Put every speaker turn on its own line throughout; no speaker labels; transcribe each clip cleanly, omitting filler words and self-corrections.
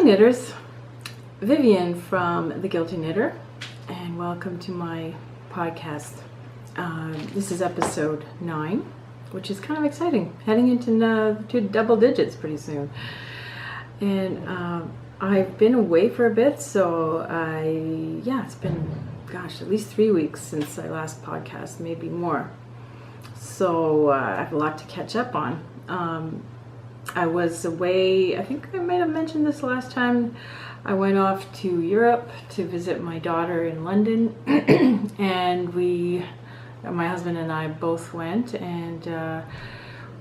knitters, Vivian from The Guilty Knitter, and welcome to my podcast. This is episode 9, which is kind of exciting, heading into to double digits pretty soon. And I've been away for a bit, so it's been, at least 3 weeks since I last podcast, maybe more. So I have a lot to catch up on. I was away, I think I might have mentioned this last time. I went off to Europe to visit my daughter in London, and my husband and I both went, and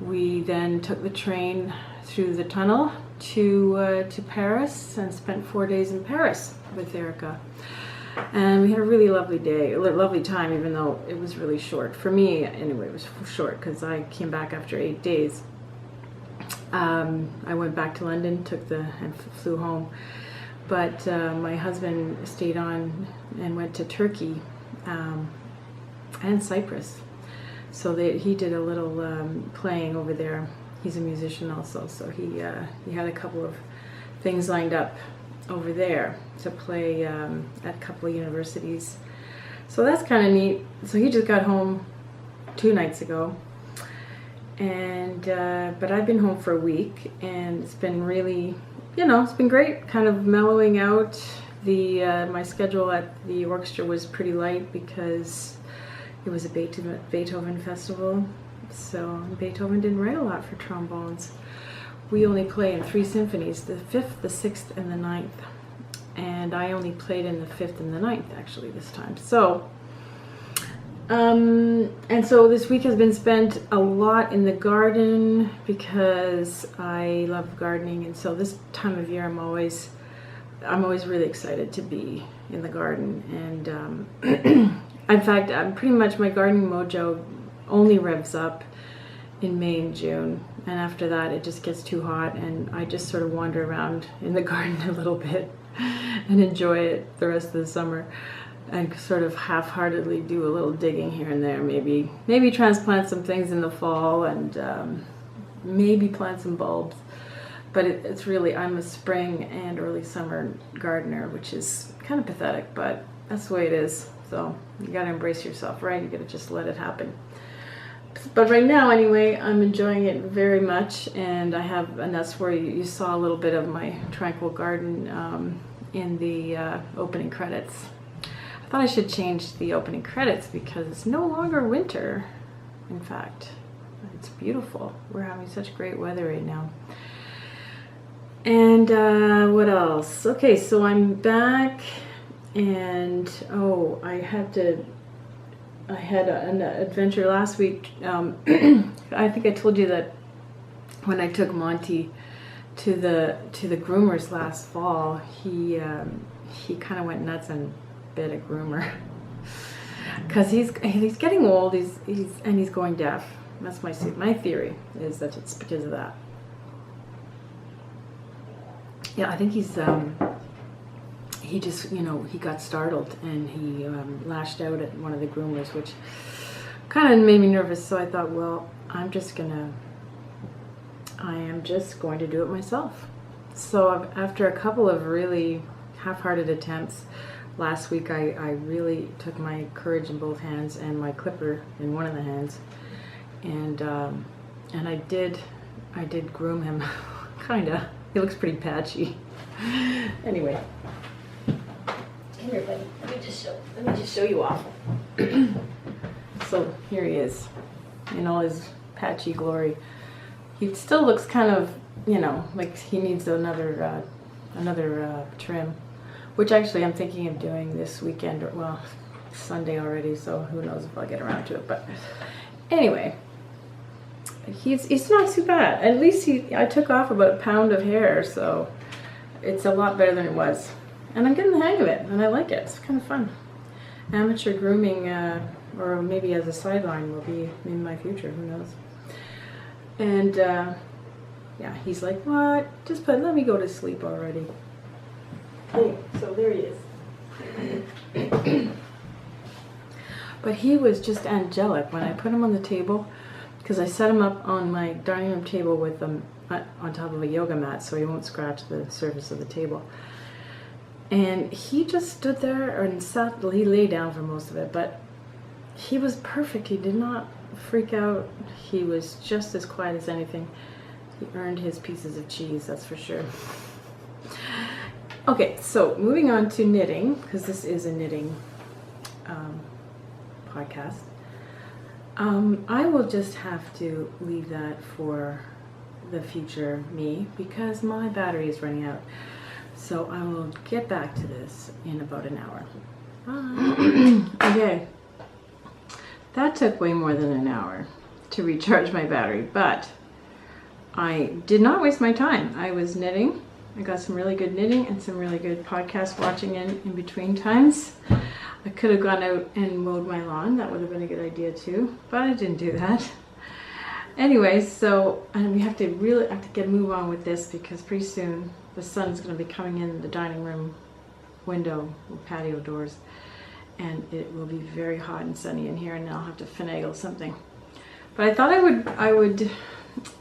we then took the train through the tunnel to Paris and spent 4 days in Paris with Erica. And we had a really lovely day, a lovely time, even though it was really short. For me, anyway, it was short because I came back after 8 days. I went back to London, and flew home. But my husband stayed on and went to Turkey and Cyprus. So he did a little playing over there. He's a musician also, so he had a couple of things lined up over there to play at a couple of universities. So that's kind of neat. So he just got home 2 nights ago. And but I've been home for a week, and it's been really, it's been great, kind of mellowing out. My schedule at the orchestra was pretty light because it was a Beethoven festival. So Beethoven didn't write a lot for trombones. We only play in 3 symphonies, the 5th, the 6th, and the 9th. And I only played in the 5th and the 9th actually this time. So and so this week has been spent a lot in the garden because I love gardening, and so this time of year I'm always really excited to be in the garden. And in fact, pretty much my gardening mojo only revs up in May and June, and after that it just gets too hot, and I just sort of wander around in the garden a little bit and enjoy it the rest of the summer. And sort of half-heartedly do a little digging here and there, maybe transplant some things in the fall, and maybe plant some bulbs. But it's really, I'm a spring and early summer gardener, which is kind of pathetic, but that's the way it is. So you gotta embrace yourself, right? You gotta just let it happen. But right now, anyway, I'm enjoying it very much, and that's where you saw a little bit of my tranquil garden in the opening credits. I thought I should change the opening credits because it's no longer winter. In fact, it's beautiful. We're having such great weather right now. And what else? Okay, so I'm back, and I had an adventure last week. I think I told you that when I took Monty to the groomers last fall, he kind of went nuts and bit a groomer because he's getting old. He's going deaf. That's my theory, is that it's because of that. Yeah, I think he just he got startled and he lashed out at one of the groomers, which kind of made me nervous. So I thought, well, I am just going to do it myself. So after a couple of really half-hearted attempts last week, I really took my courage in both hands and my clipper in one of the hands, and I did groom him. Kinda. He looks pretty patchy. Anyway, come here, buddy. Let me just show you off. So here he is in all his patchy glory. He still looks kind of, like he needs another trim. Which actually I'm thinking of doing this weekend, Sunday already, so who knows if I'll get around to it. But anyway, he's not too bad. At least I took off about a pound of hair, so it's a lot better than it was. And I'm getting the hang of it, and I like it. It's kind of fun. Amateur grooming, or maybe as a sideline, will be in my future, who knows. And he's like, what? Let me go to sleep already. Anyway, so there he is. But he was just angelic when I put him on the table, because I set him up on my dining room table with them on top of a yoga mat so he won't scratch the surface of the table. And he just stood there and sat, he lay down for most of it, but he was perfect. He did not freak out. He was just as quiet as anything. He earned his pieces of cheese, that's for sure. Okay, so moving on to knitting, because this is a knitting podcast. I will just have to leave that for the future me because my battery is running out. So I will get back to this in about an hour. Bye. Okay. That took way more than an hour to recharge my battery, but I did not waste my time. I was knitting. I got some really good knitting and some really good podcast watching in between times. I could have gone out and mowed my lawn. That would have been a good idea too, but I didn't do that. Anyway, so we have to get a move on with this because pretty soon the sun's going to be coming in the dining room window, patio doors, and it will be very hot and sunny in here, and I'll have to finagle something. But I thought I would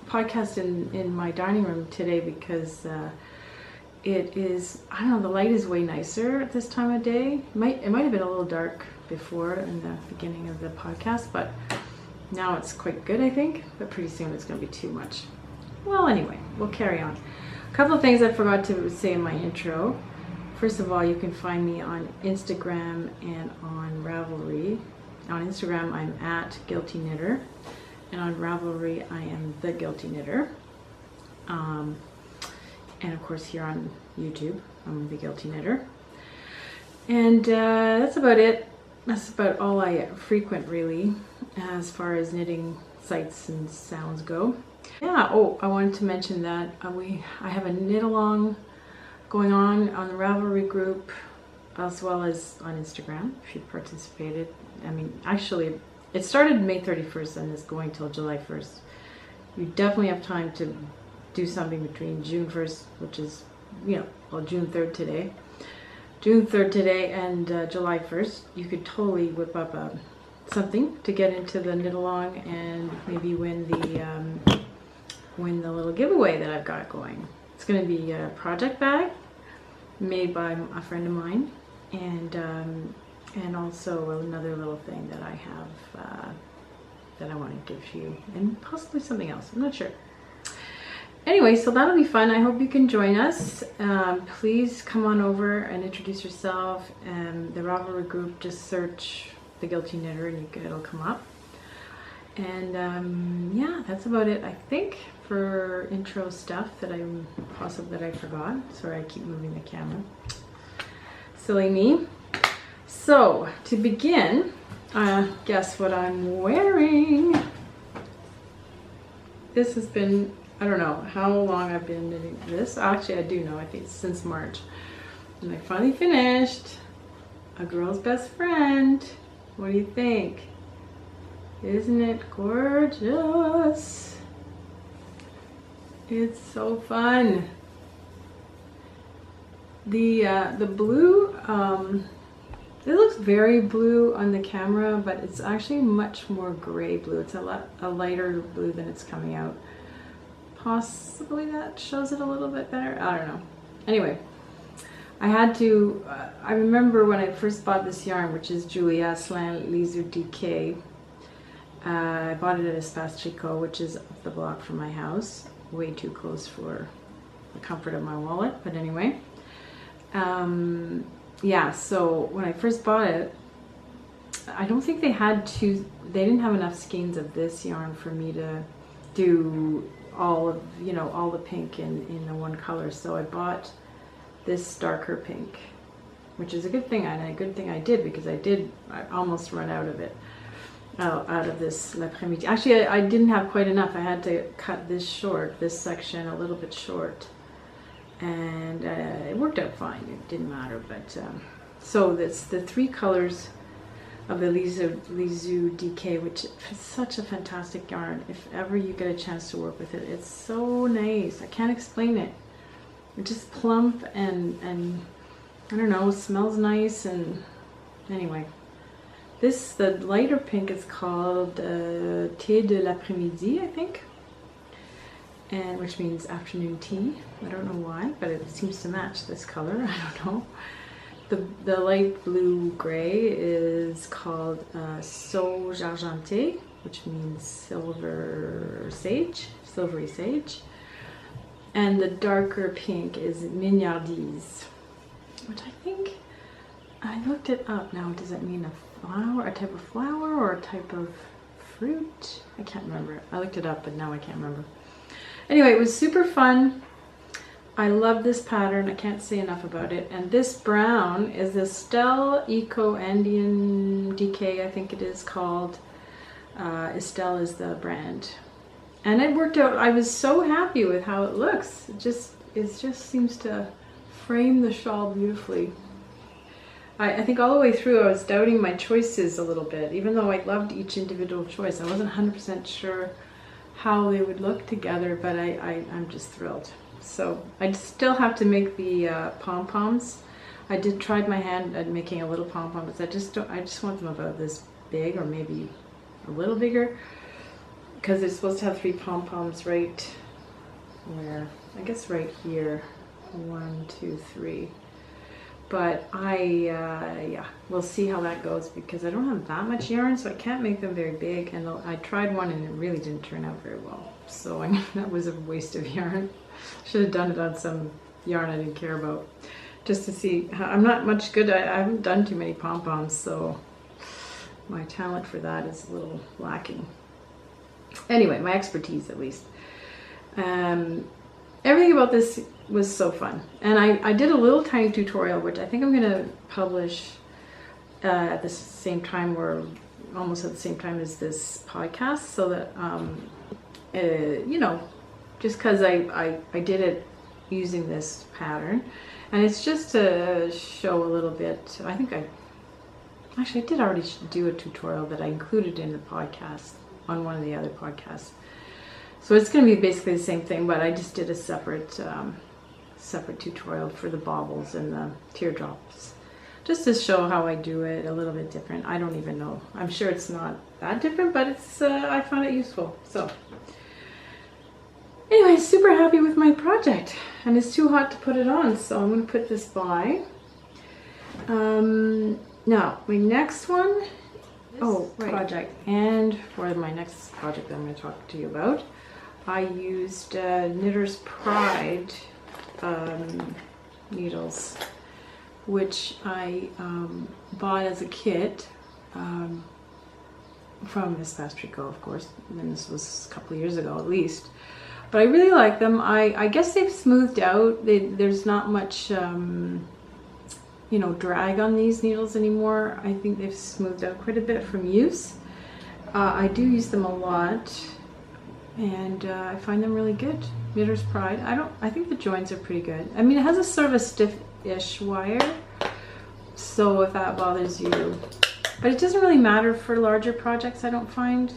podcast in my dining room today because it is, I don't know, the light is way nicer at this time of day. It might have been a little dark before in the beginning of the podcast, but now it's quite good, I think. But pretty soon it's going to be too much. Well, anyway, we'll carry on. A couple of things I forgot to say in my intro. First of all, you can find me on Instagram and on Ravelry. On Instagram, I'm at Guilty Knitter, and on Ravelry, I am theguiltyknitter. And of course, here on YouTube, I'm the Guilty Knitter. And that's about it. That's about all I frequent, really, as far as knitting sites and sounds go. Yeah. Oh, I wanted to mention that I have a knit along going on the Ravelry group, as well as on Instagram, if you participated. I mean, actually, it started May 31st and is going till July 1st. You definitely have time to do something between June 1st, which is, June 3rd today. June 3rd today and July 1st. You could totally whip up something to get into the knit along and maybe win the little giveaway that I've got going. It's going to be a project bag made by a friend of mine, and also another little thing that I have that I want to give you, and possibly something else. I'm not sure. Anyway, so that'll be fun. I hope you can join us. Please come on over and introduce yourself. The Ravelry group, just search The Guilty Knitter and it'll come up. And yeah, that's about it, I think, for intro stuff that I forgot. Sorry, I keep moving the camera. Silly me. So, to begin, guess what I'm wearing? This has been, I don't know how long I've been knitting this. Actually, I do know. I think it's since March. And I finally finished A Girl's Best Friend. What do you think? Isn't it gorgeous? It's so fun. The blue, it looks very blue on the camera, but it's actually much more gray blue. It's a lighter blue than it's coming out. Possibly that shows it a little bit better. I don't know. Anyway, I had to, I remember when I first bought this yarn, which is Julia Slan Lisu DK. I bought it at Espace Tricot, which is up the block from my house. Way too close for the comfort of my wallet, but anyway. Yeah, so when I first bought it, I don't think they didn't have enough skeins of this yarn for me to do all of, all the pink in the one color. So I bought this darker pink, which is a good thing, and a good thing I did, because I almost run out of it. Out of this l'après-midi. Actually, I didn't have quite enough. I had to cut this section a little bit short, and it worked out fine. It didn't matter, but so that's the three colors of the Lisu DK, which is such a fantastic yarn. If ever you get a chance to work with it, it's so nice. I can't explain it. It's just plump and I don't know, smells nice, and anyway. The lighter pink is called Thé de l'après-midi, I think, and which means afternoon tea. I don't know why, but it seems to match this color. I don't know. The light blue gray is called Sauge Argenté, which means silvery sage. And the darker pink is Mignardise, which I think, I looked it up now. Does it mean a type of flower or a type of fruit? I can't remember. I looked it up, but now I can't remember. Anyway, it was super fun. I love this pattern. I can't say enough about it. And this brown is the Estelle Eco Andean DK, I think it is called. Estelle is the brand. And it worked out. I was so happy with how it looks. It just seems to frame the shawl beautifully. I think all the way through I was doubting my choices a little bit. Even though I loved each individual choice, I wasn't 100% sure how they would look together, but I'm just thrilled. So I still have to make the pom-poms. I tried my hand at making a little pom-pom, but I just want them about this big or maybe a little bigger, because they're supposed to have 3 pom-poms right where, I guess right here, 1, 2, 3. But yeah, we'll see how that goes, because I don't have that much yarn, so I can't make them very big. And I tried one and it really didn't turn out very well. So I mean, that was a waste of yarn. Should have done it on some yarn I didn't care about, just to see. I'm not much good. I haven't done too many pom-poms, so my talent for that is a little lacking. Anyway, my expertise at least. Everything about this was so fun, and I did a little tiny tutorial, which I think I'm going to publish at the same time, or almost at the same time as this podcast, so that you know, just because I did it using this pattern, and it's just to show a little bit. I think I did already do a tutorial that I included in the podcast on one of the other podcasts. So it's going to be basically the same thing, but I just did a separate tutorial for the baubles and the teardrops, just to show how I do it a little bit different. I don't even know. I'm sure it's not that different, but it's I found it useful. So anyway, super happy with my project, and it's too hot to put it on, so I'm going to put this by. Now my next one, project, and for my next project that I'm going to talk to you about, I used Knitter's Pride needles, which I bought as a kit from Miss Pastrico, of course, and this was a couple of years ago at least. But I really like them. I guess they've smoothed out. There's not much you know, drag on these needles anymore. I think they've smoothed out quite a bit from use. I do use them a lot, and I find them really good. Knitter's Pride. I think the joins are pretty good. I mean, it has a sort of a stiff-ish wire, so if that bothers you. But it doesn't really matter for larger projects, I don't find.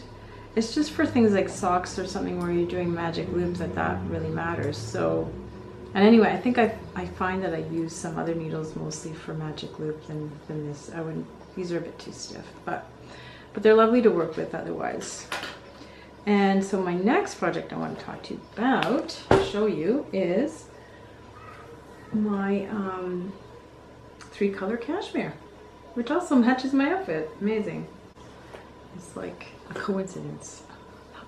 It's just for things like socks or something where you're doing magic loops that really matters. So, and anyway, I think I find that I use some other needles mostly for magic loop than this. These are a bit too stiff, but they're lovely to work with otherwise. And so my next project I want to talk to you about, show you, is my 3-color cashmere, which also matches my outfit. Amazing. It's like a coincidence. Not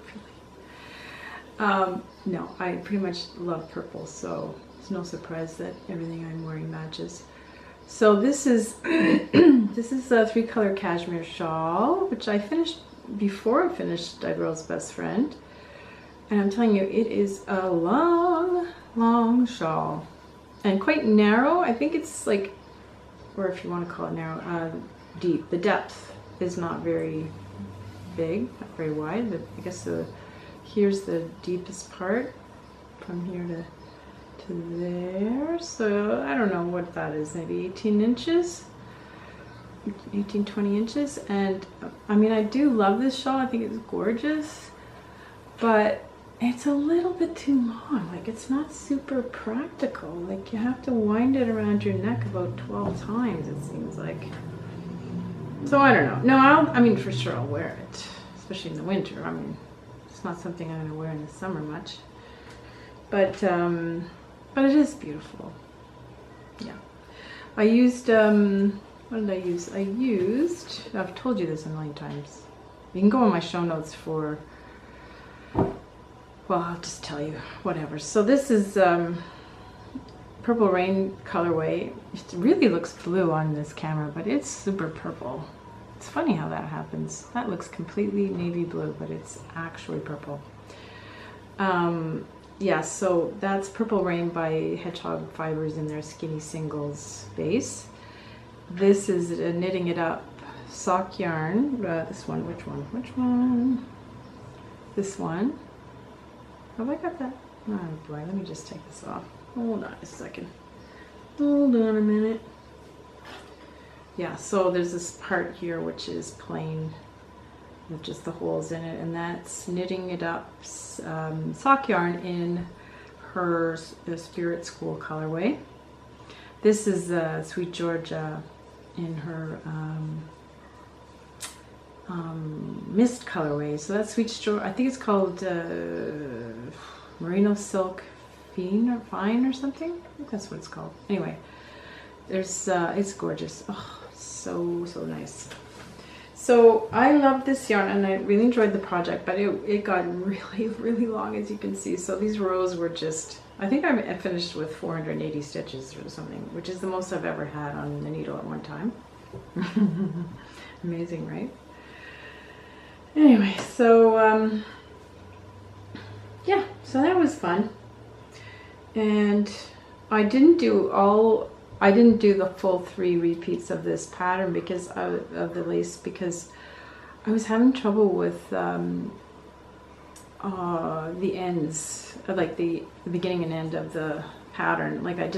really. No, I pretty much love purple, so it's no surprise that everything I'm wearing matches. So this is this is a 3-color cashmere shawl, which I finished before I finished Die Girl's Best Friend, and I'm telling you, it is a long shawl and quite narrow. I think it's like, or if you want to call it narrow, deep. The depth is not very big, not very wide, but I guess here's the deepest part from here to there. So I don't know what that is, maybe 18 inches. 18, 20 inches. And I mean, I do love this shawl. I think it's gorgeous, but it's a little bit too long. Like, it's not super practical. Like, you have to wind it around your neck about 12 times, it seems like. So I don't know. No, I mean, for sure I'll wear it, especially in the winter. I mean, it's not something I'm going to wear in the summer much. But it is beautiful. Yeah. I used, what did I use? I've told you this a million times. You can go on my show notes for, well, I'll just tell you, whatever. So this is Purple Rain colorway. It really looks blue on this camera, but it's super purple. It's funny how that happens. That looks completely navy blue, but it's actually purple. Yeah, so that's Purple Rain by Hedgehog Fibers in their Skinny Singles base. This is a Knitting It Up sock yarn. This one, which one? This one. Have I got that? Oh boy, let me just take this off. Hold on a second. Hold on a minute. Yeah, so there's this part here which is plain with just the holes in it, and that's Knitting It Up sock yarn in her Spirit School colorway. This is Sweet Georgia in her mist colorway. So that's Sweet Georgia. I think it's called Merino Silk Fine or something. I think that's what it's called. Anyway, there's it's gorgeous. Oh, so nice. So I love this yarn and I really enjoyed the project, but it got really long, as you can see. So these rows were just, I think I finished with 480 stitches or something, which is the most I've ever had on the needle at one time. Amazing, right? Anyway, so yeah, so that was fun. And I didn't do the full 3 repeats of this pattern because of the lace, because I was having trouble with the ends, like the beginning and end of the pattern. Like I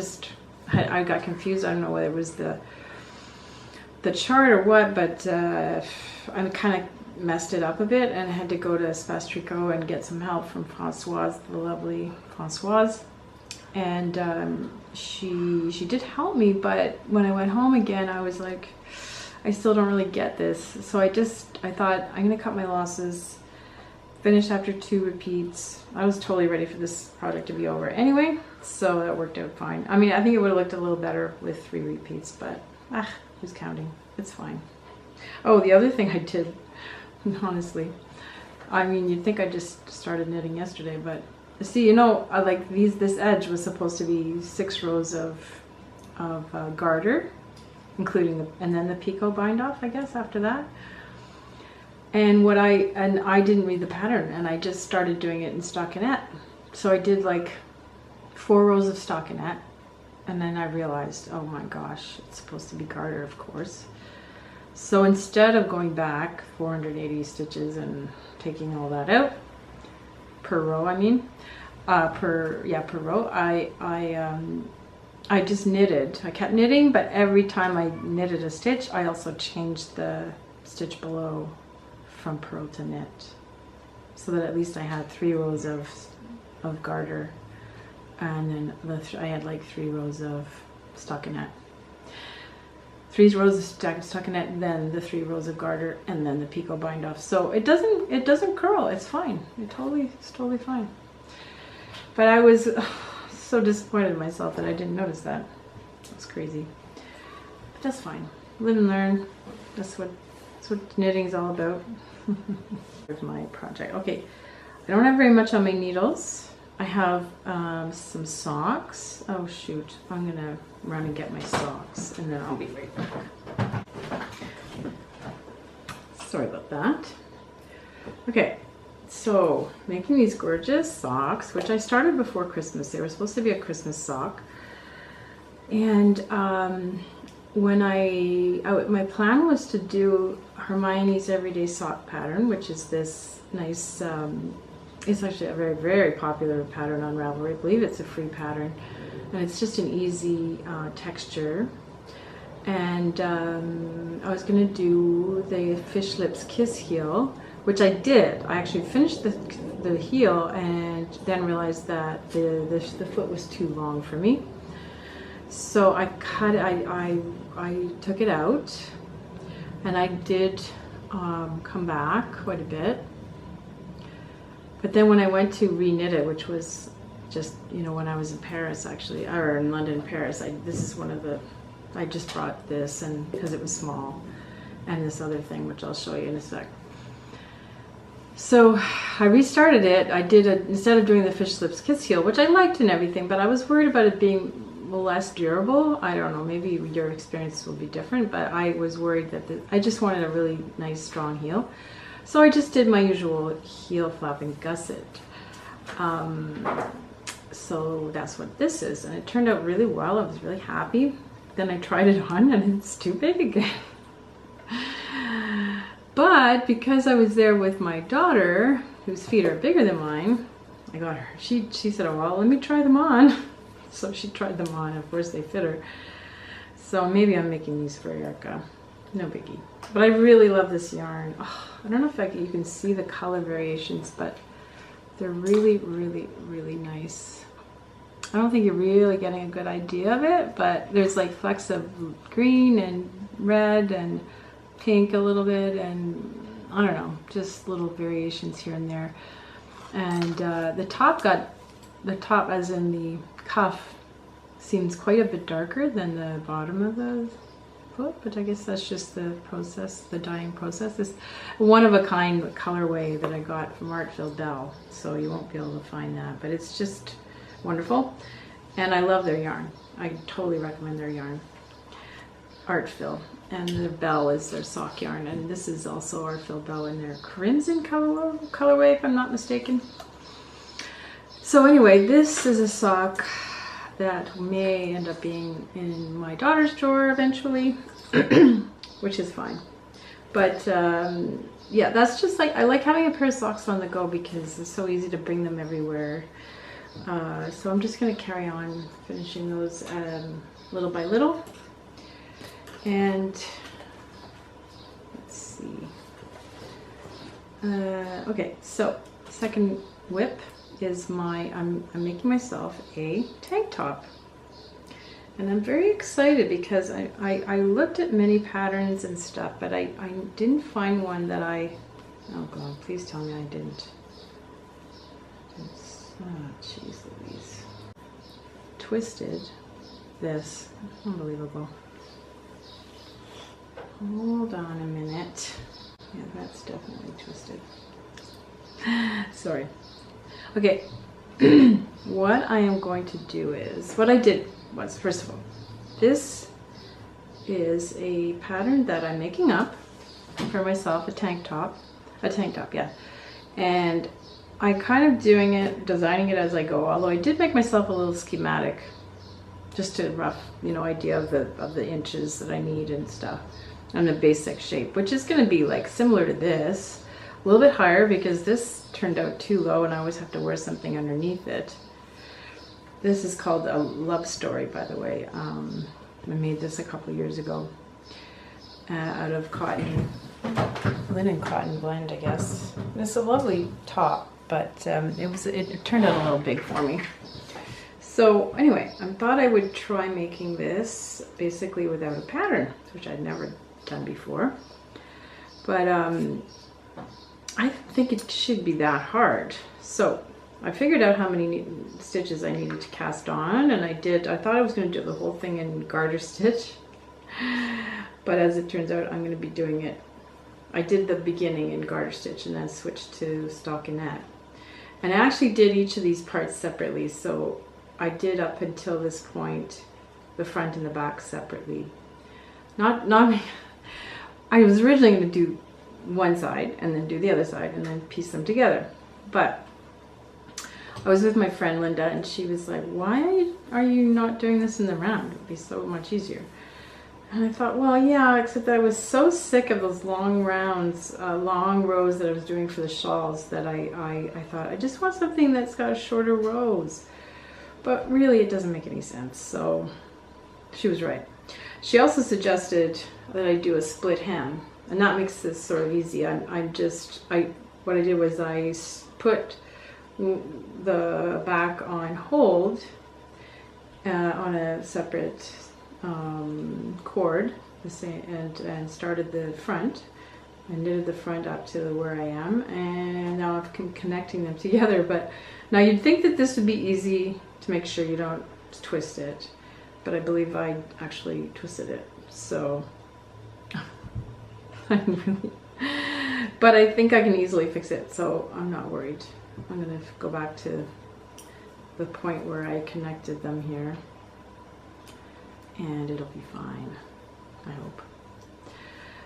got confused. I don't know whether it was the chart or what, but I kind of messed it up a bit, and I had to go to Espace Tricot and get some help from Françoise, the lovely Françoise. And she did help me, but when I went home again, I was like, I still don't really get this. So I thought, I'm gonna cut my losses, finish after 2 repeats. I was totally ready for this project to be over anyway, so that worked out fine. I mean, I think it would have looked a little better with 3 repeats, but who's counting? It's fine. Oh, the other thing I did, honestly, I mean, you'd think I just started knitting yesterday, but see, you know, like this edge was supposed to be 6 rows of garter, including and then the picot bind off, I guess, after that. And I didn't read the pattern, and I just started doing it in stockinette. So I did like 4 rows of stockinette, and then I realized, oh my gosh, it's supposed to be garter, of course. So instead of going back 480 stitches and taking all that out per row, I mean, per row, I just knitted. I kept knitting, but every time I knitted a stitch, I also changed the stitch below from purl to knit, so that at least I had 3 rows of garter, and then I had like 3 rows of stockinette. 3 rows of stockinette, then the 3 rows of garter, and then the picot bind off. So it doesn't curl. It's fine. It's totally fine. But I was so disappointed in myself that I didn't notice that. It's crazy. But that's fine. Live and learn. That's what knitting's all about. Here's my project. Okay, I don't have very much on my needles. I have some socks. Oh shoot, I'm gonna run and get my socks and then I'll be right back. Sorry about that. Okay, so making these gorgeous socks, which I started before Christmas. They were supposed to be a Christmas sock. And when my plan was to do Hermione's Everyday Sock pattern, which is this nice, it's actually a very, very popular pattern on Ravelry. I believe it's a free pattern, and it's just an easy texture. And I was going to do the Fish Lips Kiss heel, which I did. I actually finished the heel and then realized that the foot was too long for me. So I cut it, I took it out, and I did come back quite a bit. But then when I went to reknit it, which was just, you know, when I was in Paris actually, or in London, Paris, this is one of the, I just brought this, and because it was small, and this other thing, which I'll show you in a sec. So I restarted it. I did instead of doing the fish lips kiss heel, which I liked and everything, but I was worried about it being less durable. I don't know, maybe your experience will be different, but I was worried that I just wanted a really nice strong heel. So I just did my usual heel flap and gusset. So that's what this is, and it turned out really well. I was really happy. Then I tried it on and it's too big again. But because I was there with my daughter, whose feet are bigger than mine, I got her. She said, oh, well, let me try them on. So she tried them on. Of course, they fit her. So maybe I'm making these for Erica. No biggie. But I really love this yarn. Oh, I don't know if you can see the color variations, but they're really, really, really nice. I don't think you're really getting a good idea of it, but there's like flecks of green and red and pink a little bit, and I don't know, just little variations here and there. And the top as in the cuff seems quite a bit darker than the bottom of the foot, but I guess that's just the process, the dyeing process. This one of a kind colorway that I got from Artfield Bell, so you won't be able to find that, but it's just wonderful, and I love their yarn. I totally recommend their yarn. Artfield, and the Bell is their sock yarn, and this is also Artfield Bell in their crimson colorway, if I'm not mistaken. So anyway, this is a sock that may end up being in my daughter's drawer eventually, which is fine. But yeah, that's just like, I like having a pair of socks on the go because it's so easy to bring them everywhere. So I'm just going to carry on finishing those little by little. And let's see. Okay, so second whip is I'm making myself a tank top, and I'm very excited because I looked at many patterns and stuff, but I didn't find one that oh God, please tell me I didn't. Oh jeez Louise. Twisted this. Unbelievable. Hold on a minute. Yeah, that's definitely twisted. Sorry. Okay, what I am going to do is, what I did was, first of all, this is a pattern that I'm making up for myself, a tank top, yeah. And I'm kind of designing it as I go, although I did make myself a little schematic, just a rough, idea of the inches that I need and stuff, and the basic shape, which is going to be like similar to this, a little bit higher because this turned out too low and I always have to wear something underneath it. This is called a Lovestory, by the way. I made this a couple years ago out of linen cotton blend, I guess. It's a lovely top, but it turned out a little big for me. So anyway, I thought I would try making this basically without a pattern, which I'd never done before. But I think it should be that hard. So I figured out how many stitches I needed to cast on, and I thought I was going to do the whole thing in garter stitch, but as it turns out, I'm going to be doing it. I did the beginning in garter stitch and then switched to stockinette. And I actually did each of these parts separately, so I did up until this point the front and the back separately. I was originally going to do one side and then do the other side and then piece them together, but I was with my friend Linda and she was like, why are you not doing this in the round? It would be so much easier. And I thought, well, yeah, except that I was so sick of those long rounds, long rows that I was doing for the shawls that I thought I just want something that's got shorter rows. But really it doesn't make any sense. So she was right. She also suggested that I do a split hem, and that makes this sort of easy. What I did was I put the back on hold on a separate cord, the same, and started the front. I knitted the front up to where I am, and now I'm connecting them together. But now you'd think that this would be easy to make sure you don't twist it, but I believe I actually twisted it. So, but I think I can easily fix it, so I'm not worried. I'm gonna go back to the point where I connected them here, and it'll be fine, I hope.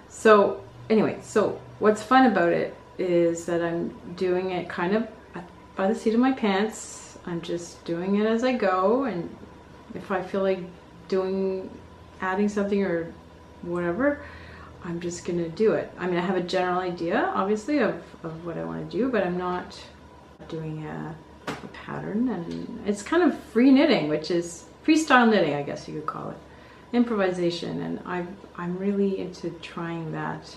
So anyway, so what's fun about it is that I'm doing it kind of by the seat of my pants. I'm just doing it as I go, and if I feel like adding something or whatever, I'm just gonna do it. I mean, I have a general idea, obviously, of what I want to do, but I'm not doing a pattern, and it's kind of free knitting, which is freestyle knitting, I guess you could call it. Improvisation, and I'm really into trying that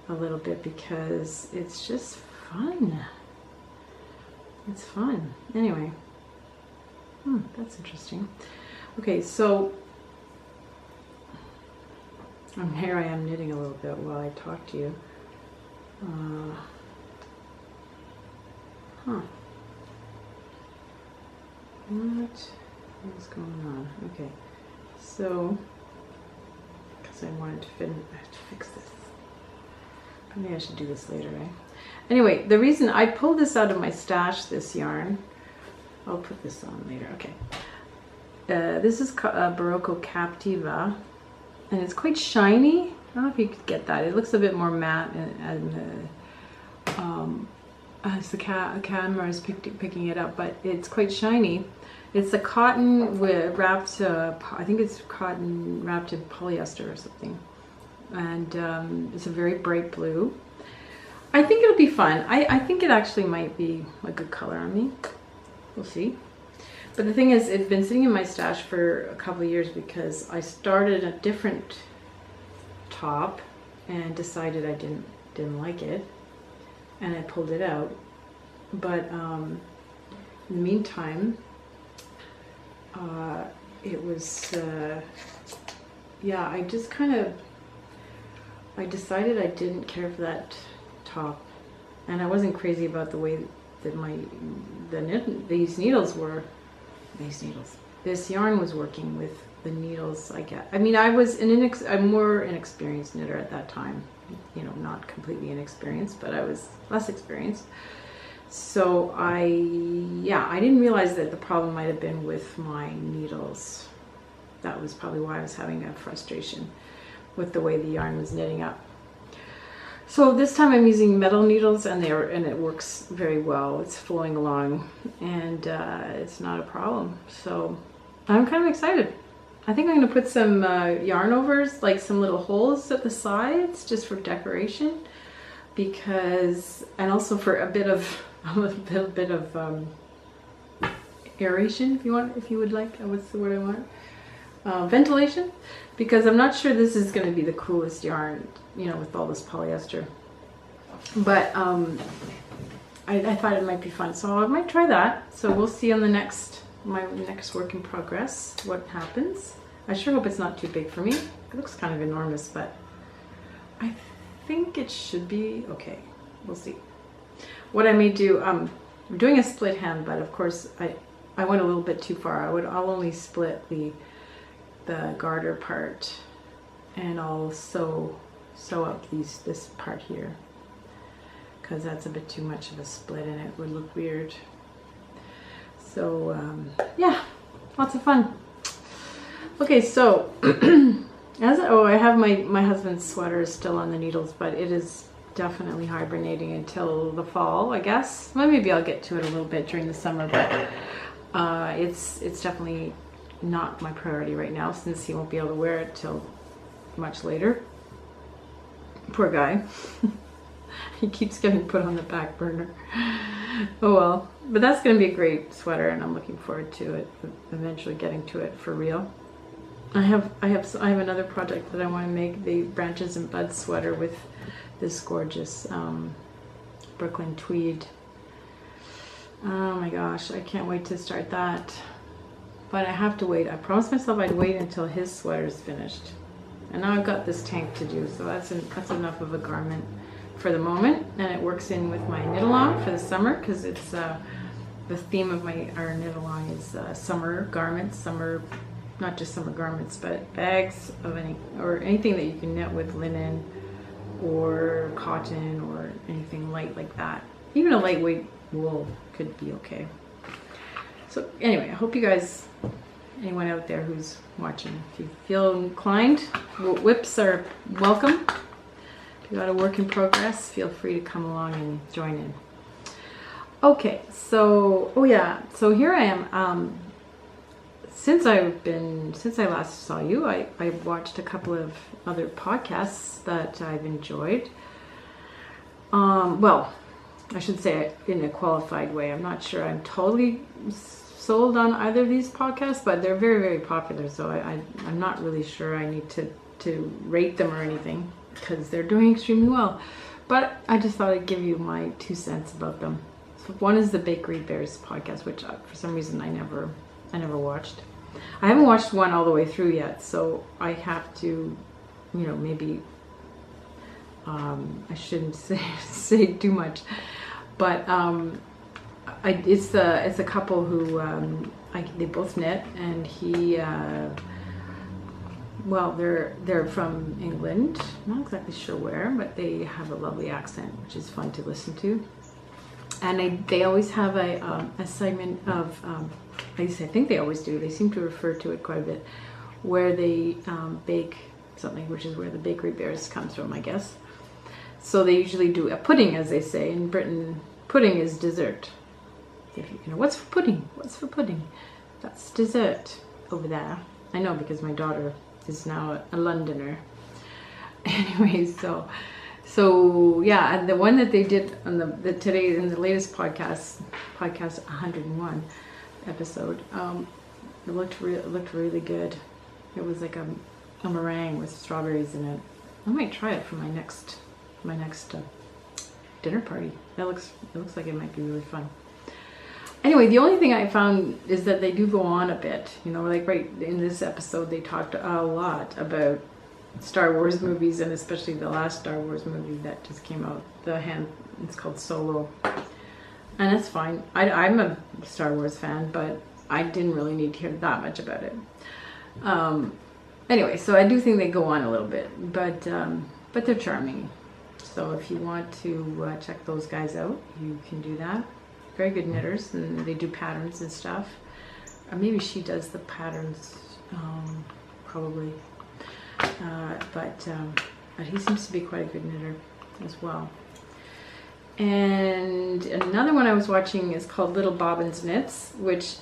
a little bit because it's just fun. It's fun. Anyway, that's interesting. Okay, so here I am knitting a little bit while I talk to you. What is going on? Okay, so because I wanted to fix this. Maybe I should do this later, right? Anyway, the reason I pulled this out of my stash, this yarn, I'll put this on later. Okay, this is Barocco Captiva, and it's quite shiny. I don't know if you could get that. It looks a bit more matte, and as the camera is picking it up, but it's quite shiny. It's a cotton wrapped, I think it's cotton wrapped in polyester or something, and it's a very bright blue. I think it'll be fun. I think it actually might be a good color on me. We'll see. But the thing is, it's been sitting in my stash for a couple of years because I started a different top and decided I didn't like it, and I pulled it out. But in the meantime, it was yeah, I just I decided I didn't care for that top, and I wasn't crazy about the way that this yarn was working with the needles. I mean, I'm more inexperienced knitter at that time, you know, not completely inexperienced, but I was less experienced. So I didn't realize that the problem might have been with my needles. That was probably why I was having a frustration with the way the yarn was knitting up. So this time I'm using metal needles, and it works very well. It's flowing along, and it's not a problem. So I'm kind of excited. I think I'm going to put some yarn overs, like some little holes at the sides, just for decoration, and also for a little bit of aeration, if you would like. What's the word I want? Ventilation, because I'm not sure this is going to be the coolest yarn, you know, with all this polyester, but I thought it might be fun, so I might try that. So we'll see on my next work in progress what happens. I sure hope it's not too big for me. It looks kind of enormous, but I think it should be okay. We'll see. What I may do, I'm doing a split hem, but of course I went a little bit too far. I'll only split the garter part, and I'll sew up this part here, because that's a bit too much of a split and it would look weird. So yeah, lots of fun. Okay, so I have my husband's sweater is still on the needles, but it is definitely hibernating until the fall, I guess. Well, maybe I'll get to it a little bit during the summer, but it's definitely not my priority right now, since he won't be able to wear it till much later. Poor guy. He keeps getting put on the back burner. Oh well, but that's going to be a great sweater, and I'm looking forward to it, eventually getting to it for real. I have another project that I want to make, the branches and buds sweater with this gorgeous Brooklyn tweed. Oh my gosh, I can't wait to start that. But I have to wait. I promised myself I'd wait until his sweater is finished, And now I've got this tank to do, so that's enough of a garment for the moment. And it works in with my knit along for the summer, because it's the theme of our knit along is summer garments, not just summer garments, but bags of anything that you can knit with linen or cotton or anything light like that. Even a lightweight wool could be okay. So anyway, I hope you guys, anyone out there who's watching, if you feel inclined, whips are welcome. If you got a work in progress, feel free to come along and join in. Okay, so so here I am. Since I last saw you, I watched a couple of other podcasts that I've enjoyed. Well, I should say in a qualified way. I'm not sure I'm totally sold on either of these podcasts, but they're very, very popular. So I'm not really sure I need to rate them or anything, because they're doing extremely well. But I just thought I'd give you my 2 cents about them. So one is the Bakery Bears podcast, which for some reason I never watched. I haven't watched one all the way through yet, so I have to, maybe I shouldn't say too much, but it's a couple who they both knit, and he well, they're from England, not exactly sure where, but they have a lovely accent, which is fun to listen to. And they always have a segment of, at least I think they always do, they seem to refer to it quite a bit, where they bake something, which is where the Bakery Bears comes from, I guess. So they usually do a pudding, as they say. In Britain, pudding is dessert. If what's for pudding? What's for pudding? That's dessert over there. I know, because my daughter is now a Londoner. Anyway, so yeah, and the one that they did on the today in the latest podcast 101 episode, it looked really good. It was like a meringue with strawberries in it. I might try it for my next dinner party. It looks like it might be really fun. Anyway, the only thing I found is that they do go on a bit. Like right in this episode, they talked a lot about Star Wars movies, and especially the last Star Wars movie that just came out. It's called Solo, and it's fine. I'm a Star Wars fan, but I didn't really need to hear that much about it. Anyway, so I do think they go on a little bit, but they're charming. So if you want to check those guys out, you can do that. Very good knitters, and they do patterns and stuff. Or maybe she does the patterns, probably. But he seems to be quite a good knitter as well. And another one I was watching is called Little Bobbin's Knits, which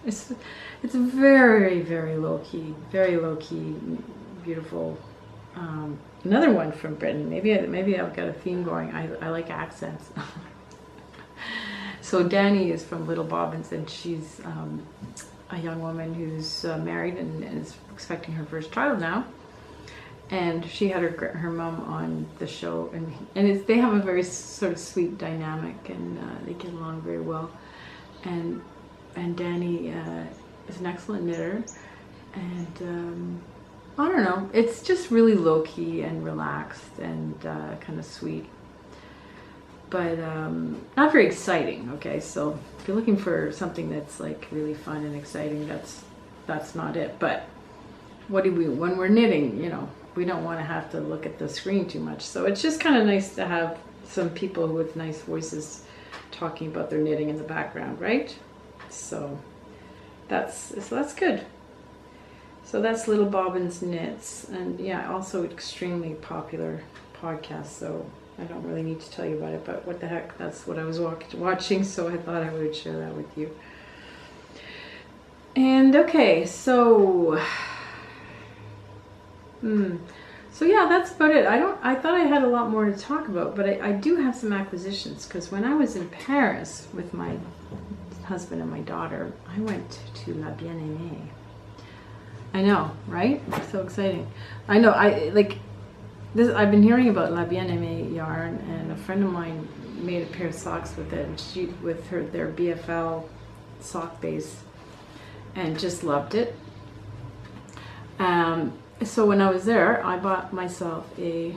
it's very, very low key, beautiful. Another one from Britain. Maybe I've got a theme going. I like accents. So Danny is from Little Bobbins, and she's a young woman who's married and is expecting her first child now. And she had her mom on the show, and they have a very sort of sweet dynamic, and they get along very well. And Danny is an excellent knitter, and I don't know, it's just really low key and relaxed and kind of sweet, but not very exciting. Okay, so if you're looking for something that's like really fun and exciting, that's not it. But when we're knitting, we don't want to have to look at the screen too much. So it's just kind of nice to have some people with nice voices talking about their knitting in the background, right? So that's good. So that's Little Bobbin's Knits, and yeah, also extremely popular podcast. So I don't really need to tell you about it, but what the heck, that's what I was watching, so I thought I would share that with you. And okay, so yeah, that's about it. I thought I had a lot more to talk about, but I do have some acquisitions, because when I was in Paris with my husband and my daughter, I went to La Bien Aimée. I know, right? So exciting. I know, I've been hearing about La Bien Aimée yarn, and a friend of mine made a pair of socks with it, and their BFL sock base, and just loved it. So when I was there, I bought myself a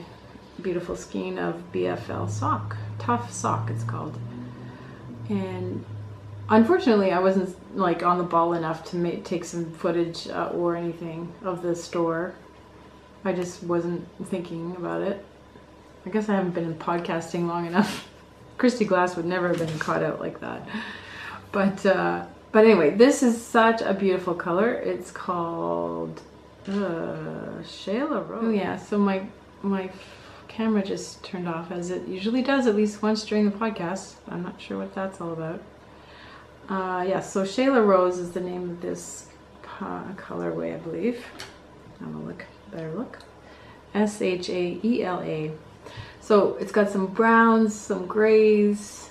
beautiful skein of BFL sock, Tough Sock it's called. And unfortunately, I wasn't like on the ball enough to take some footage or anything of the store. I just wasn't thinking about it. I guess I haven't been in podcasting long enough. Christy Glass would never have been caught out like that. But anyway, this is such a beautiful color. It's called Shawl. Oh yeah, so my camera just turned off, as it usually does at least once during the podcast. I'm not sure what that's all about. Yeah, so Shawl Rose is the name of this colorway, I believe. Have a look, better look. Shaela. So it's got some browns, some grays,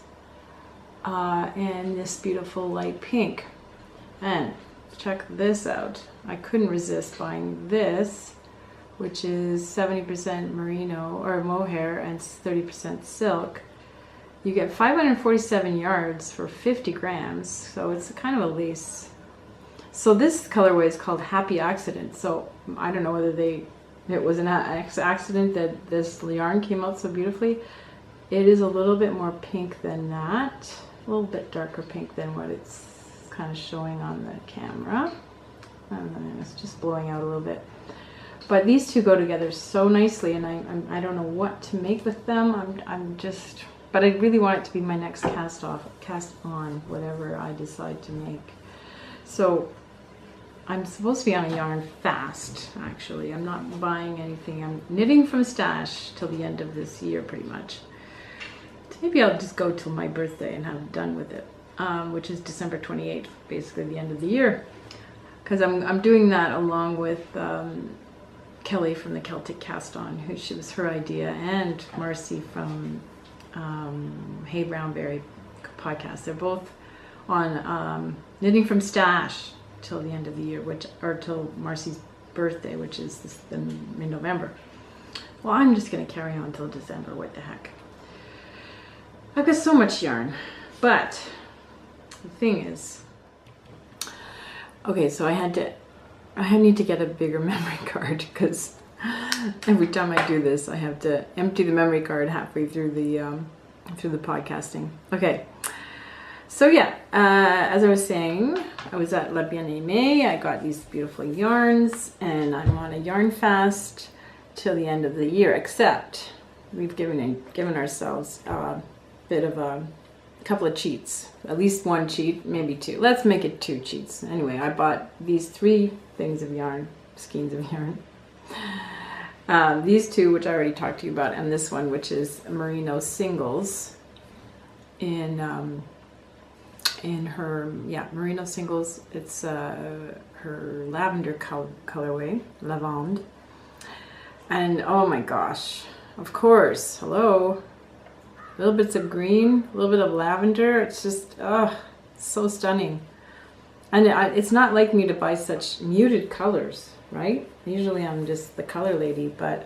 and this beautiful light pink. And check this out. I couldn't resist buying this, which is 70% merino or mohair and 30% silk. You get 547 yards for 50 grams, so it's kind of a lace. So this colorway is called Happy Accident. So I don't know whether it was an accident that this yarn came out so beautifully. It is a little bit more pink than that, a little bit darker pink than what it's kind of showing on the camera. And it's just blowing out a little bit. But these two go together so nicely, and I don't know what to make with them. But I really want it to be my next cast on, whatever I decide to make. So I'm supposed to be on a yarn fast, actually. I'm not buying anything. I'm knitting from stash till the end of this year, pretty much. So maybe I'll just go till my birthday and have done with it, which is December 28th, basically the end of the year. Because I'm doing that along with Kelly from the Celtic Cast On, she was her idea, and Marcy from Hey Brownberry podcast. They're both on knitting from stash till the end of the year, or till Marcy's birthday, which is in November. Well, I'm just going to carry on till December. What the heck? I've got so much yarn, but the thing is, okay, so I need to get a bigger memory card, because every time I do this, I have to empty the memory card halfway through the podcasting. Okay, so yeah, as I was saying, I was at Bien Aimée. I got these beautiful yarns, and I'm on a yarn fast till the end of the year. Except we've given ourselves a bit of a couple of cheats, at least one cheat, maybe two. Let's make it 2 cheats. Anyway, I bought these 3 things of yarn, skeins of yarn. These 2, which I already talked to you about, and this one, which is Merino singles in her, Merino singles. It's her lavender colorway, lavande. And oh my gosh, of course, hello. Little bits of green, a little bit of lavender. It's just, so stunning. And it's not like me to buy such muted colors, right? Usually I'm just the color lady, but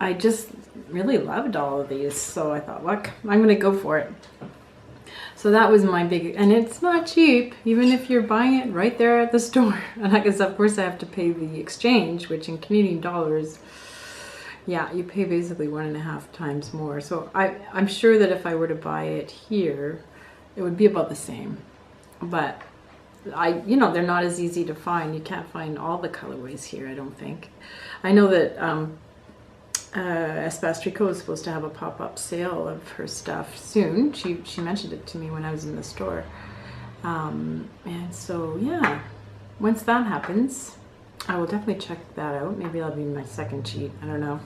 I just really loved all of these. So I thought, look, I'm going to go for it. So that was my big, and it's not cheap, even if you're buying it right there at the store. And I guess, of course, I have to pay the exchange, which in Canadian dollars, yeah, you pay basically 1.5 times more. So I'm sure that if I were to buy it here, it would be about the same. But they're not as easy to find. You can't find all the colorways here, I don't think. I know that Espace Tricot is supposed to have a pop-up sale of her stuff soon. She mentioned it to me when I was in the store. And so, yeah, once that happens, I will definitely check that out. Maybe that'll be my second cheat. I don't know.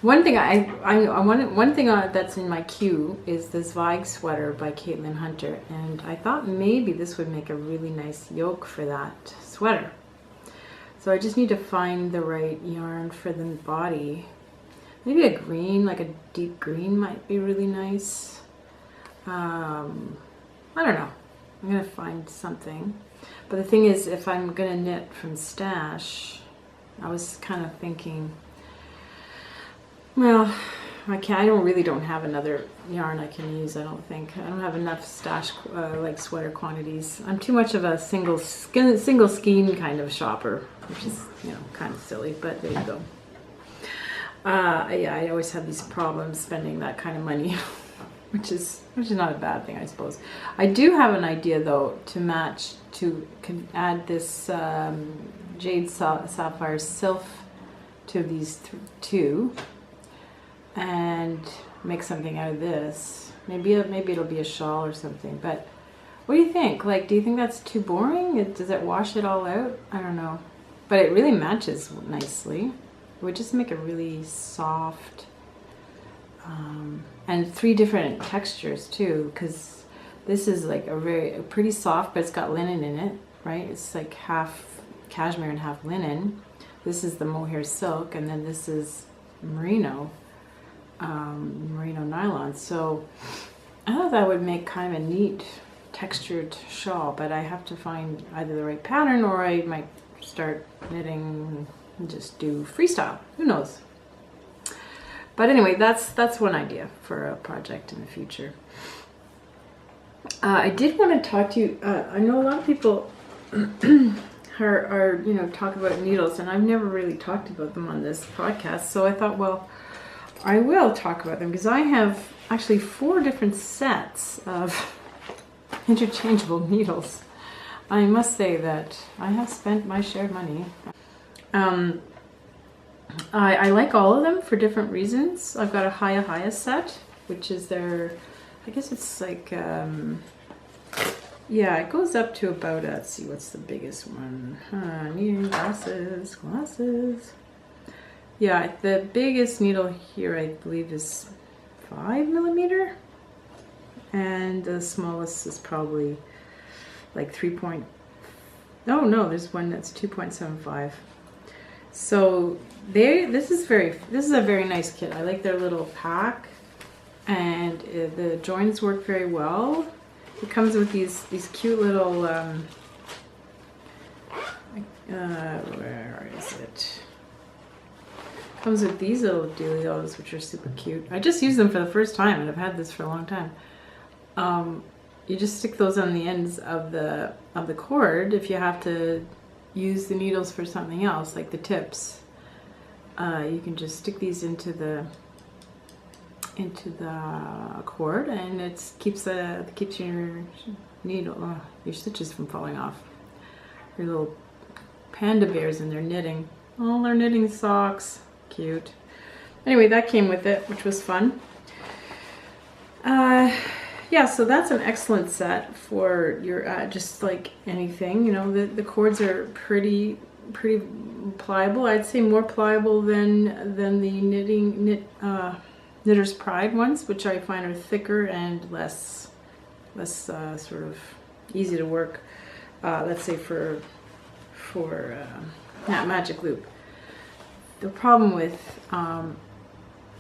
One thing one thing that's in my queue is the Zweig sweater by Caitlin Hunter, and I thought maybe this would make a really nice yoke for that sweater. So I just need to find the right yarn for the body. Maybe a green, like a deep green, might be really nice. I don't know. I'm gonna find something. But the thing is, if I'm gonna knit from stash, I was kind of thinking, well, I really don't have another yarn I can use. I don't think. I don't have enough stash like sweater quantities. I'm too much of a single skein kind of shopper, which is, you know, kind of silly, but there you go. Yeah, I always have these problems spending that kind of money, which is not a bad thing, I suppose. I do have an idea though to add this Jade Sapphire Sylph to these two and make something out of this. Maybe it'll be a shawl or something. But what do you think? Like, do you think that's too boring? Does it wash it all out? I don't know. But it really matches nicely. It would just make a really soft, and 3 different textures too, because this is like a pretty soft, but it's got linen in it, right? It's like half cashmere and half linen. This is the mohair silk, and then this is merino nylon. So I thought that would make kind of a neat textured shawl, but I have to find either the right pattern, or I might start knitting and just do freestyle. Who knows? But anyway, that's one idea for a project in the future. I did want to talk to you. I know a lot of people are, you know, talk about needles, and I've never really talked about them on this podcast. So I thought, well, I will talk about them, because I have actually 4 different sets of interchangeable needles. I must say that I have spent my share of money. I like all of them for different reasons. I've got a Haya set, which is their, I guess it's like, yeah, it goes up to about, let's see, what's the biggest one? Needing glasses. Yeah, the biggest needle here, I believe, is 5mm, and the smallest is probably like 3. Oh no, there's one that's 2.75. So this is a very nice kit. I like their little pack, and the joins work very well. It comes with these cute little where is it? Comes with these little dealios, which are super cute. I just used them for the first time, and I've had this for a long time. You just stick those on the ends of the cord if you have to use the needles for something else, like the tips. You can just stick these into the cord, and it keeps your needle, your stitches from falling off. Your little panda bears in their knitting. Oh, they're knitting socks. Cute. Anyway, that came with it, which was fun. Yeah, so that's an excellent set for your just like anything. You know, the cords are pretty pliable. I'd say more pliable than the Knitter's Pride ones, which I find are thicker and less sort of easy to work. Let's say for Magic Loop. The problem with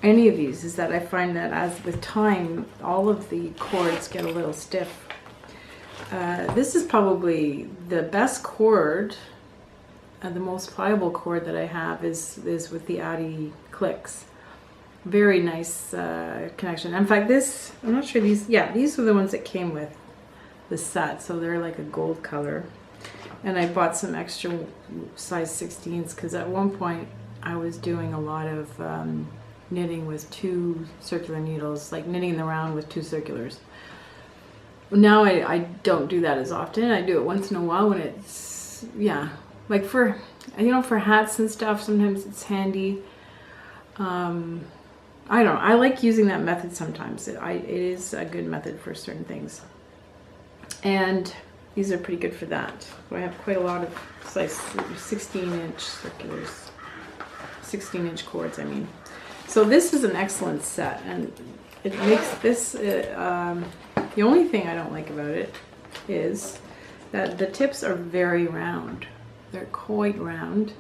any of these is that I find that as with time, all of the cords get a little stiff. This is probably the best cord, the most pliable cord that I have is with the Addy Clicks. Very nice connection. In fact, this, I'm not sure these were the ones that came with the set, so they're like a gold color. And I bought some extra size 16s because at one point I was doing a lot of knitting with 2 circular needles, like knitting in the round with 2 circulars. Now I don't do that as often. I do it once in a while when it's, yeah, like for, you know, for hats and stuff, sometimes it's handy. I don't know, I like using that method sometimes. It is a good method for certain things. And these are pretty good for that. So I have quite a lot of size 16-inch circulars, 16-inch cords, I mean. So this is an excellent set, and it makes this, the only thing I don't like about it is that the tips are very round. They're quite round.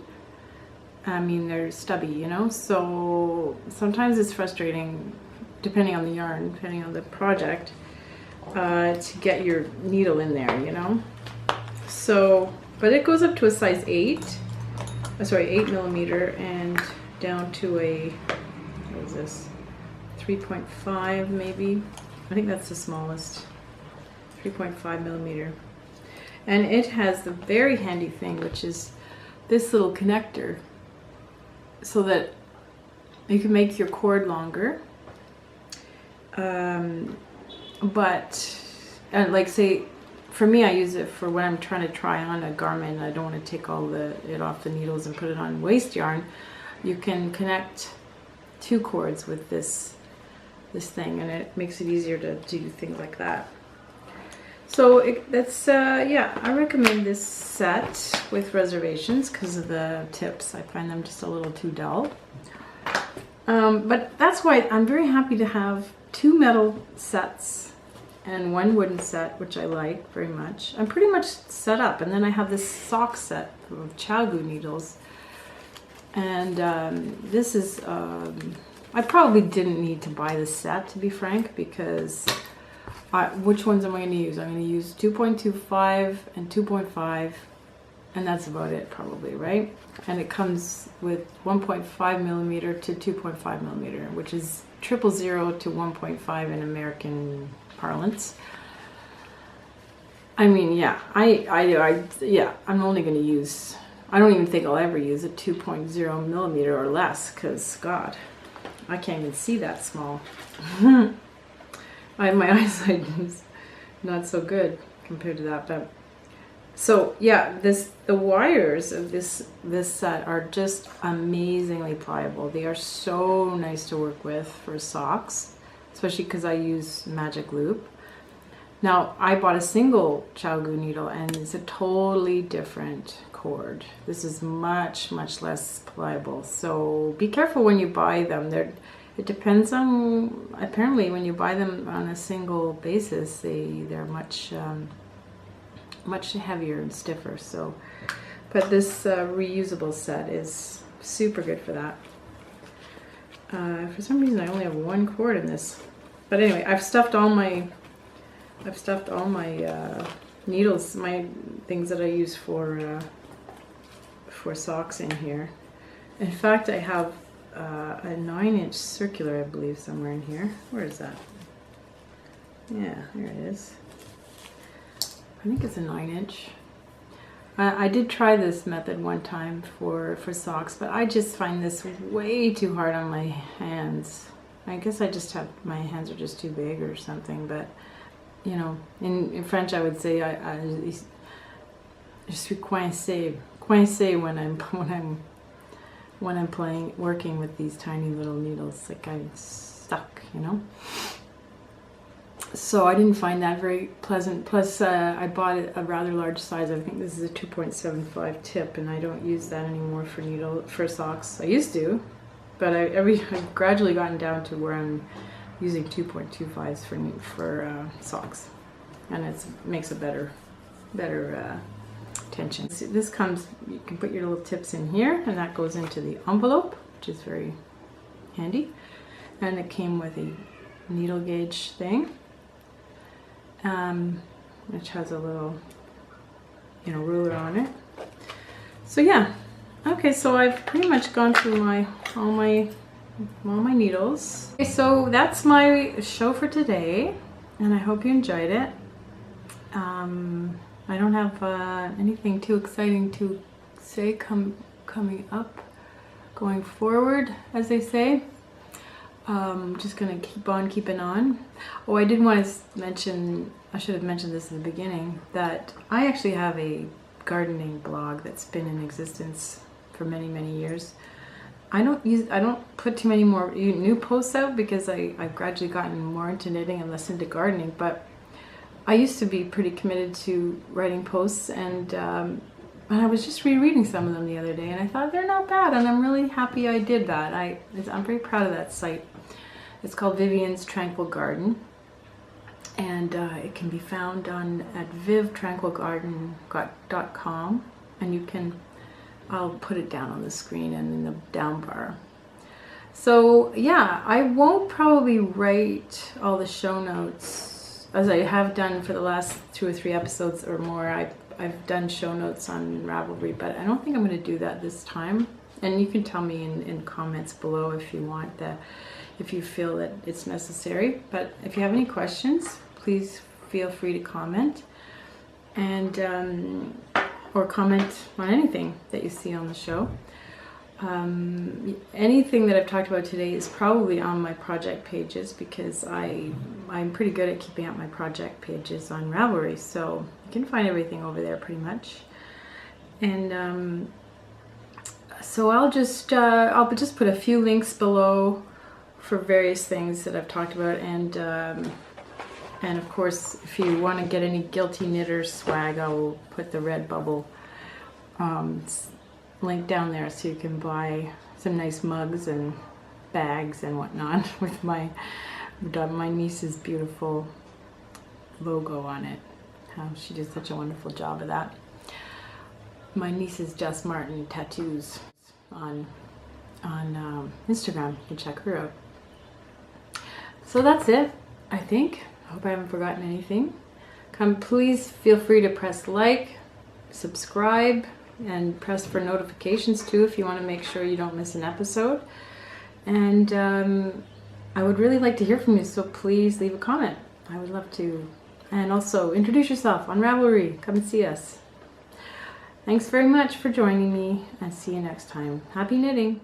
I mean, they're stubby, you know, so sometimes it's frustrating, depending on the yarn, depending on the project, to get your needle in there, you know. So, but it goes up to a size 8mm, and down to a, what is this, 3.5 maybe. I think that's the smallest, 3.5 millimeter. And it has the very handy thing, which is this little connector, so that you can make your cord longer. But like say, for me, I use it for when I'm trying to try on a garment. I don't want to take all it off the needles and put it on waste yarn. You can connect 2 cords with this thing, and it makes it easier to do things like that. So yeah, I recommend this set with reservations because of the tips. I find them just a little too dull. But that's why I'm very happy to have 2 metal sets and 1 wooden set, which I like very much. I'm pretty much set up, and then I have this sock set of Chagu needles. And this is, I probably didn't need to buy this set, to be frank, because which ones am I going to use? I'm going to use 2.25 and 2.5, and that's about it probably, right? And it comes with 1.5 millimeter to 2.5 millimeter, which is 0.00 to 1.5 in American parlance. I mean, yeah, I'm only going to use, I don't even think I'll ever use a 2.0 millimeter or less, because God, I can't even see that small. My eyesight is not so good compared to that, but so yeah, the wires of this set are just amazingly pliable. They are so nice to work with for socks, especially because I use magic loop. Now I bought a single Chagu needle, and it's a totally different cord. This is much less pliable, so be careful when you buy them. It depends on, apparently when you buy them on a single basis, they're much heavier and stiffer. So, but this reusable set is super good for that. For some reason I only have 1 cord in this, but anyway, I've stuffed all my needles, my things that I use for socks in here. In fact, I have a 9-inch circular, I believe, somewhere in here. Where is that? Yeah, there it is. I think it's a 9-inch. I did try this method one time for socks, but I just find this way too hard on my hands. I guess I just have, my hands are just too big or something, but you know, in French I would say je suis coincée when I'm working with these tiny little needles, like I'm stuck, you know. So I didn't find that very pleasant. Plus, I bought a rather large size. I think this is a 2.75 tip, and I don't use that anymore for socks. I used to, but I've gradually gotten down to where I'm using 2.25s for socks, and it makes a better tension. So this comes, you can put your little tips in here, and that goes into the envelope, which is very handy. And it came with a needle gauge thing, which has a little, you know, ruler on it. So yeah, okay, so I've pretty much gone through all my needles. Okay, so that's my show for today, and I hope you enjoyed it. I don't have anything too exciting to say coming up, going forward, as they say. Just gonna keep on keeping on. Oh, I did want to mention, I should have mentioned this in the beginning, that I actually have a gardening blog that's been in existence for many years. I don't put too many more new posts out because I've gradually gotten more into knitting and less into gardening, but I used to be pretty committed to writing posts, and I was just rereading some of them the other day, and I thought they're not bad, and I'm really happy I did that. I'm very proud of that site. It's called Vivian's Tranquil Garden, and it can be found at vivtranquilgarden.com, and you can, I'll put it down on the screen and in the down bar. So yeah, I won't probably write all the show notes as I have done for the last 2 or 3 episodes or more. I've done show notes on Ravelry, but I don't think I'm going to do that this time. And you can tell me in comments below if you want if you feel that it's necessary. But if you have any questions, please feel free to comment, and or comment on anything that you see on the show. Anything that I've talked about today is probably on my project pages, because I'm pretty good at keeping up my project pages on Ravelry, so you can find everything over there pretty much. And so I'll just put a few links below for various things that I've talked about, and of course, if you want to get any Guilty Knitter swag, I will put the Redbubble link down there, so you can buy some nice mugs and bags and whatnot with my niece's beautiful logo on it. She did such a wonderful job of that. My niece is Jess Martin Tattoos on Instagram. You can check her out. So that's it, I think. I hope I haven't forgotten anything. Please feel free to press like, subscribe, and press for notifications too if you want to make sure you don't miss an episode. And I would really like to hear from you, so please leave a comment. I would love to. And also introduce yourself on Ravelry. Come and see us. Thanks very much for joining me, and see you next time. Happy knitting!